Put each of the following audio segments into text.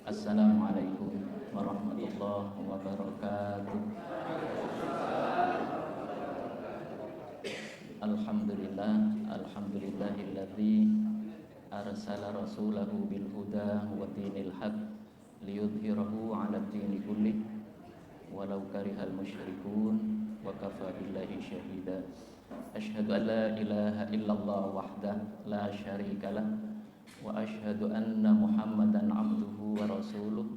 Assalamualaikum warahmatullahi wabarakatuh. Alhamdulillah, alhamdulillahilladzi arsala rasulahu bil huda wa dinil haq liyudhhirahu 'ala ad-dini kullih walau karihal musyrikun wa kafa billahi syahida. Asyhadu an la ilaha illallah wahdahu la syarikalah wa asyhadu anna Muhammadan abduhu wa rasuluh.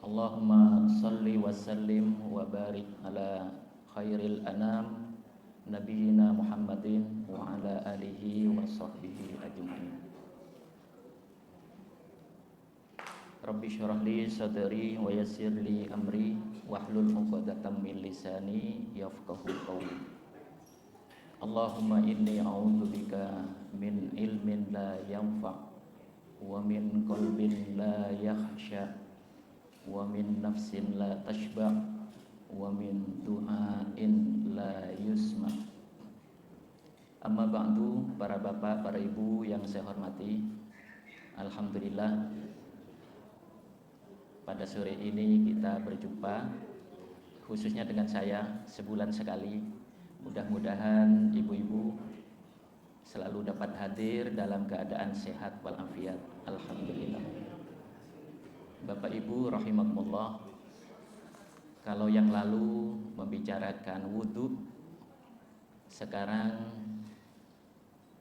Allahumma salli wa sallim wa barik ala khairil anam nabiyina Muhammadin wa ala alihi wa sahbihi ajma'in. Rabbi syrah li sadri wa yassir li amri wahlul 'uqdatam min lisani yafqahu qawli. Allahumma inni a'udzubika min ilmin la yanfa' wa min qalbin la yakhsha wa min nafsin la tashba' wa min du'ain la yusma. Amma ba'du, para bapak, para ibu yang saya hormati, alhamdulillah pada sore ini kita berjumpa, khususnya dengan saya sebulan sekali. Mudah-mudahan ibu-ibu selalu dapat hadir dalam keadaan sehat walafiat. Alhamdulillah. Bapak Ibu rahimakumullah, kalau yang lalu membicarakan wudu, sekarang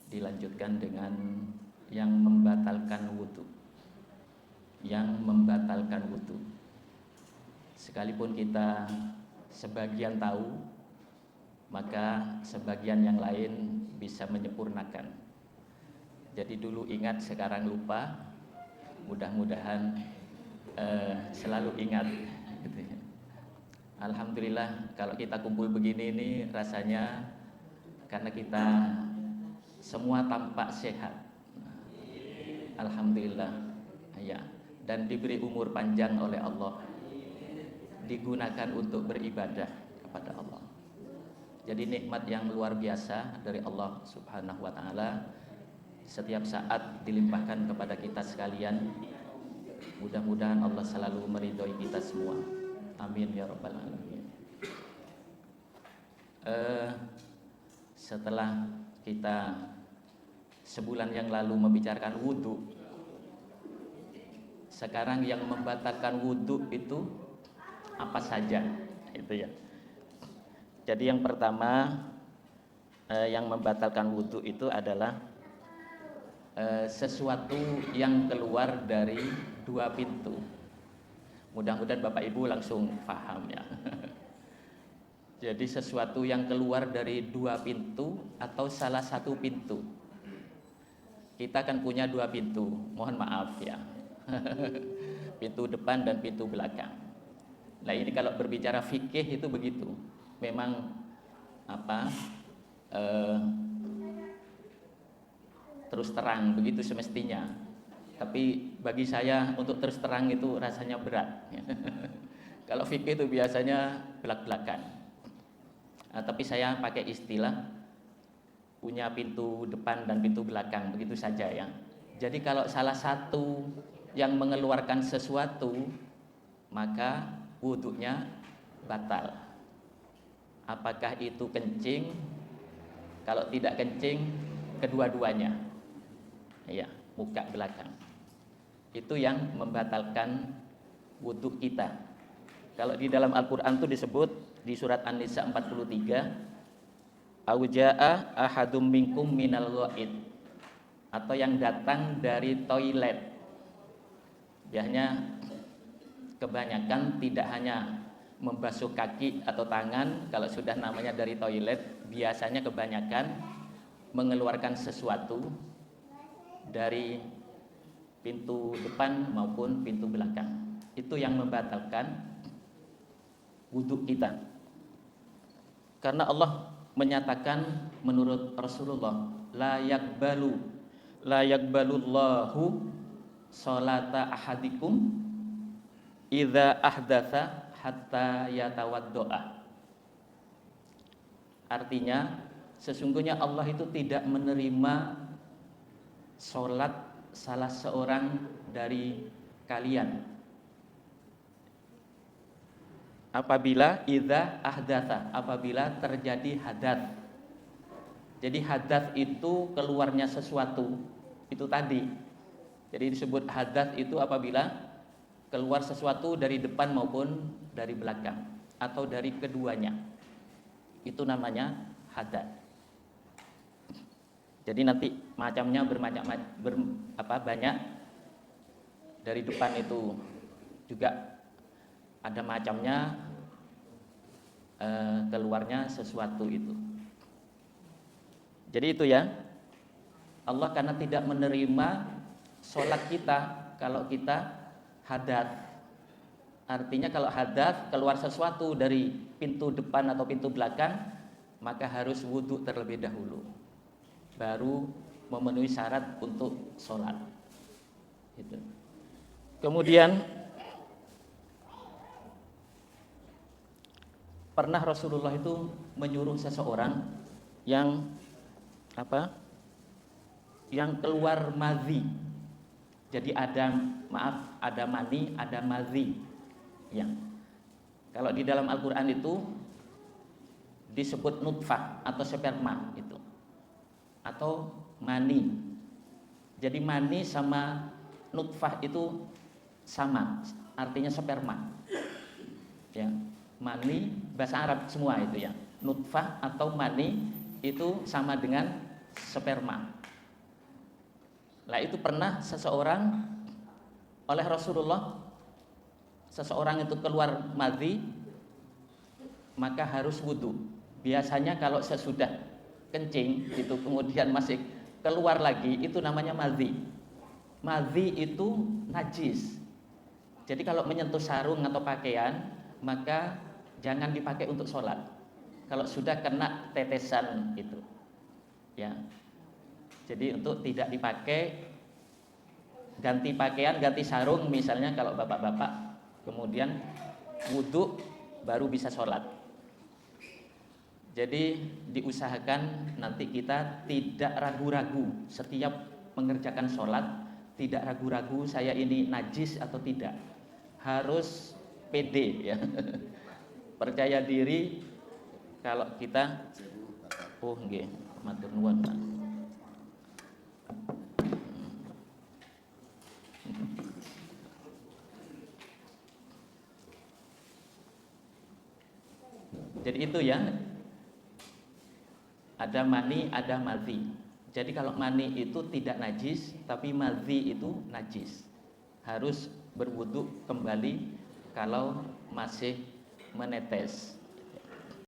dilanjutkan dengan yang membatalkan wudu. Yang membatalkan wudu. Sekalipun kita sebagian tahu, maka sebagian yang lain bisa menyempurnakan. Jadi dulu ingat, sekarang lupa. Mudah-mudahan selalu ingat. Alhamdulillah kalau kita kumpul begini ini rasanya karena kita semua tampak sehat. Alhamdulillah ya, dan diberi umur panjang oleh Allah, digunakan untuk beribadah kepada Allah. Jadi nikmat yang luar biasa dari Allah Subhanahu wa taala setiap saat dilimpahkan kepada kita sekalian. Mudah-mudahan Allah selalu meridhoi kita semua. Amin ya rabbal alamin. Setelah kita sebulan yang lalu membicarakan wudu, sekarang yang membatalkan wudu itu apa saja? Itu ya. Jadi yang pertama yang membatalkan wudu itu adalah sesuatu yang keluar dari dua pintu. Mudah-mudahan Bapak Ibu langsung paham ya. Jadi sesuatu yang keluar dari dua pintu atau salah satu pintu. Kita kan punya dua pintu, mohon maaf ya. Pintu depan dan pintu belakang. Nah ini kalau berbicara fikih itu begitu. Memang terus terang begitu semestinya. Tapi bagi saya untuk terus terang itu rasanya berat. Kalau fikih itu biasanya belak-belakan. Tapi saya pakai istilah punya pintu depan dan pintu belakang, begitu saja ya. Jadi kalau salah satu yang mengeluarkan sesuatu, maka wudunya batal. Apakah itu kencing? Kalau tidak kencing, kedua-duanya. Ya, muka belakang. Itu yang membatalkan wudu kita. Kalau di dalam Al-Qur'an itu disebut di surat An-Nisa 43, auja'a ahadum minkum minal ghaid, atau yang datang dari toilet. Biasanya kebanyakan tidak hanya membasuh kaki atau tangan, kalau sudah namanya dari toilet, biasanya kebanyakan mengeluarkan sesuatu dari pintu depan maupun pintu belakang. Itu yang membatalkan wudu kita. Karena Allah menyatakan menurut Rasulullah, la yakbalullahu sholata ahadikum idza ahdatsa hatta yatawaddoa. Artinya sesungguhnya Allah itu tidak menerima sholat salah seorang dari kalian apabila idza ahdatsa, apabila terjadi hadat. Jadi hadat itu keluarnya sesuatu, itu tadi. Jadi disebut hadat itu apabila keluar sesuatu dari depan maupun dari belakang atau dari keduanya. Itu namanya hadat. Jadi nanti macamnya banyak. Dari depan itu juga ada macamnya, keluarnya sesuatu itu. Jadi itu ya, Allah karena tidak menerima sholat kita kalau kita hadat. Artinya kalau hadat keluar sesuatu dari pintu depan atau pintu belakang, maka harus wudhu terlebih dahulu, baru memenuhi syarat untuk sholat. Gitu. Kemudian pernah Rasulullah itu menyuruh seseorang yang yang keluar madhi. Jadi ada mani, ada madhi. Ya. Kalau di dalam Al-Qur'an itu disebut nutfah atau sperma itu. Atau mani. Jadi mani sama nutfah itu sama, artinya sperma. Ya. Mani bahasa Arab semua itu ya. Nutfah atau mani itu sama dengan sperma. Nah itu pernah seseorang oleh Rasulullah, seseorang itu keluar madhi, maka harus wudhu. Biasanya kalau sesudah kencing itu kemudian masih keluar lagi, itu namanya madhi. Madhi itu najis. Jadi kalau menyentuh sarung atau pakaian, maka jangan dipakai untuk sholat. Kalau sudah kena tetesan itu, ya. Jadi untuk tidak dipakai, ganti pakaian, ganti sarung misalnya kalau bapak-bapak, kemudian wudhu baru bisa sholat. Jadi diusahakan nanti kita tidak ragu-ragu setiap mengerjakan sholat, tidak ragu-ragu saya ini najis atau tidak. Harus pede ya. Percaya diri kalau kita nggih, matur nuwun Pak. Jadi itu ya, ada mani, ada madhi. Jadi kalau mani itu tidak najis, tapi madhi itu najis. Harus berwudu kembali kalau masih menetes.